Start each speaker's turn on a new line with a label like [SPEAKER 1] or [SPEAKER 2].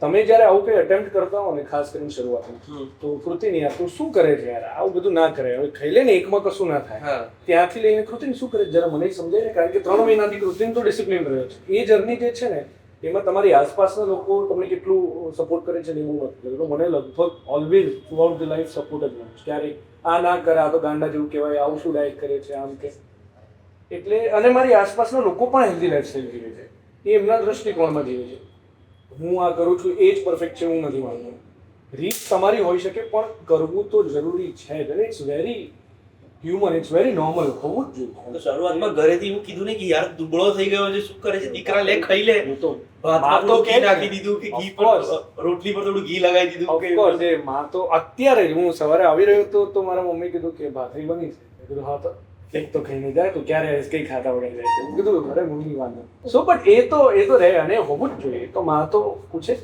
[SPEAKER 1] તમે જ્યારે આવું કંઈ અટેમ્પ્ટ કરતા હો ને ખાસ કરીને શરૂઆતમાં તો કૃતિની યાર તું શું કરે છે યાર, આવું બધું ના કરે, હવે ખાઈ લે ને એકમાં કશું ના થાય, ત્યાંથી લઈને કૃતિને શું કરે જરા મને સમજાય ને, કારણ કે 3 મહિનાથી કૃતિન તો ડિસિપ્લિન રહ્યો છે. એ જર્ની જે છે ને એમાં તમારી આસપાસના લોકો તમને કેટલું સપોર્ટ કરે છે ને એવું નથી. તો મને લગભગ always throughout the life support જ મળે છે. ક્યારેય આ ના કરે, આ તો ગાંડા જેવું કહેવાય, આવું શું ડાયટ કરે છે આમ કે, એટલે અને મારી આસપાસના લોકો પણ હેલ્ધી લાઈફસ્ટાઈલ જીવે છે, એ એમના દ્રષ્ટિકોણમાં જીવે છે. હું આ કરું છું એ જ પરફેક્ટ છે હું નથી માનતો. રીત તમારી હોઈ શકે પણ કરવું તો જરૂરી છે જ. It's very human, it's very normal, હોવું જ જોઈએ.
[SPEAKER 2] તો શરૂઆતમાં ઘરેથી હું કીધું ને કે યાર દુબળો થઈ ગયો છે, શું કરે છે દીકરા, લે ખાઈ લે.
[SPEAKER 1] હું તો
[SPEAKER 2] ભાતમાં તો ઘી નાખી દીધું કે ઘી પર રોટલી પર થોડું ઘી લગાવી દીધું.
[SPEAKER 1] ઓફકોર્સ એ માં તો અત્યારે જ હું સવારે આવી રહ્યો હતો તો મારા મમ્મી કીધું કે ભાખરી બની છે. મેં કીધું હા, તો એક તો ખાઈને જાય તો ક્યારે કઈ ખાતા વગર જાય છે. કીધું ઘરે મમ્મી વાંધો. સો બટ એ તો રહે અને હોવું જ જોઈએ. તો માં તો પૂછે જ.